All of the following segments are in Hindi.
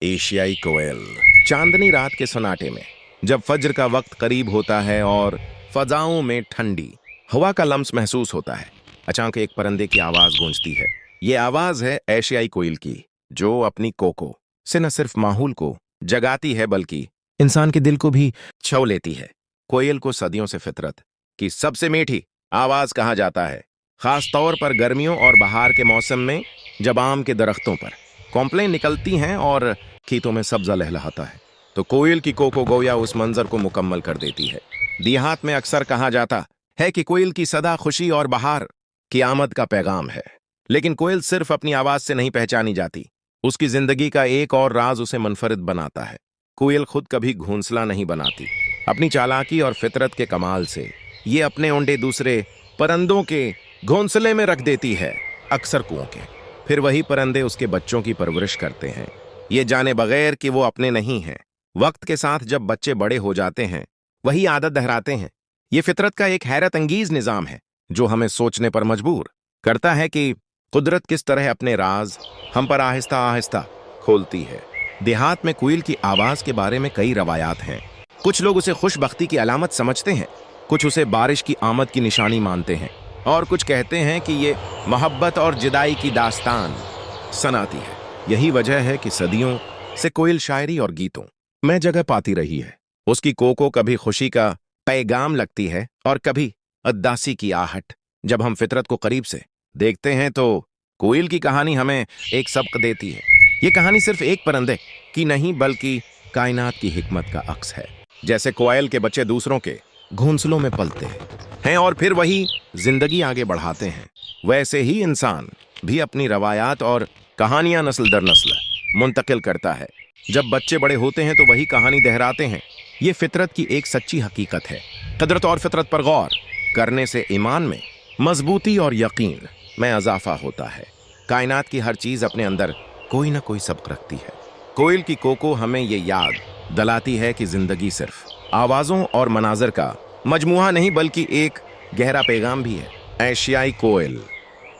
एशियाई कोयल। चांदनी रात के सन्नाटे में जब फज्र का वक्त करीब होता है और फजाओं में ठंडी हवा का लम्स महसूस होता है, अचानक एक परिंदे की आवाज गूंजती है। ये आवाज है एशियाई कोयल की, जो अपनी कोको से न सिर्फ माहौल को जगाती है बल्कि इंसान के दिल को भी छू लेती है। कोयल को सदियों से फितरत की सबसे मीठी आवाज कहा जाता है, खास तौर पर गर्मियों और बहार के मौसम में, जब आम के दरख्तों पर कॉम्प्लें निकलती हैं और खेतों में सब्जा लहलहाता है, तो कोयल की कोको गोया उस मंजर को मुकम्मल कर देती है। देहात में अक्सर कहा जाता है कि कोयल की सदा खुशी और बहार की आमद का पैगाम है, लेकिन कोयल सिर्फ अपनी आवाज से नहीं पहचानी जाती। उसकी जिंदगी का एक और राज उसे मुनफरिद बनाता है। कोयल खुद कभी घोंसला नहीं बनाती। अपनी चालाकी और फितरत के कमाल से ये अपने अंडे दूसरे परिंदों के घोंसले में रख देती है, अक्सर कुओं के। फिर वही परिंदे उसके बच्चों की परवरिश करते हैं, ये जाने बगैर कि वो अपने नहीं हैं। वक्त के साथ जब बच्चे बड़े हो जाते हैं, वही आदत दोहराते हैं। ये फितरत का एक हैरत अंगीज निजाम है, जो हमें सोचने पर मजबूर करता है कि कुदरत किस तरह अपने राज हम पर आहिस्ता आहिस्ता खोलती है। देहात में कोयल की आवाज के बारे में कई रवायात हैं। कुछ लोग उसे खुशबख्ती की अलामत समझते हैं, कुछ उसे बारिश की आमद की निशानी मानते हैं, और कुछ कहते हैं कि ये मोहब्बत और जुदाई की दास्तान सुनाती है। यही वजह है कि सदियों से कोयल शायरी और गीतों में जगह पाती रही है। उसकी कोको कभी खुशी का पैगाम लगती है और कभी उदासी की आहट। जब हम फितरत को करीब से देखते हैं तो कोयल की कहानी हमें एक सबक देती है। ये कहानी सिर्फ एक परिंदे की नहीं बल्कि कायनात की हिकमत का अक्स है। जैसे कोयल के बच्चे दूसरों के घोंसलों में पलते हैं और फिर वही जिंदगी आगे बढ़ाते हैं, वैसे ही इंसान भी अपनी रवायात और कहानियां नस्ल दर नस्ल मुंतकिल करता है। जब बच्चे बड़े होते हैं तो वही कहानी दोहराते हैं। ये फितरत की एक सच्ची हकीकत है। कुदरत और फितरत पर गौर करने से ईमान में मजबूती और यकीन में इजाफा होता है। कायनात की हर चीज अपने अंदर कोई ना कोई सबक रखती है। कोयल की कोको हमें ये याद दिलाती है कि जिंदगी सिर्फ आवाजों और मनाजर का मजमुआ नहीं बल्कि एक गहरा पैगाम भी है। एशियाई कोयल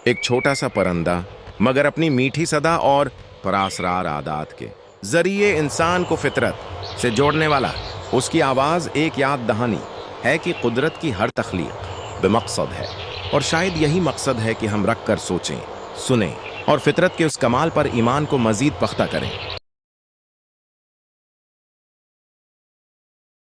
एक छोटा सा परिंदा, मगर अपनी मीठी सदा और परासरार आदात के जरिए इंसान को फितरत से जोड़ने वाला। उसकी आवाज एक याद दहानी है कि कुदरत की हर तख्लीक बेमकसद है, और शायद यही मकसद है कि हम रख कर सोचें, सुने और फितरत के उस कमाल पर ईमान को मजीद पख्ता करें।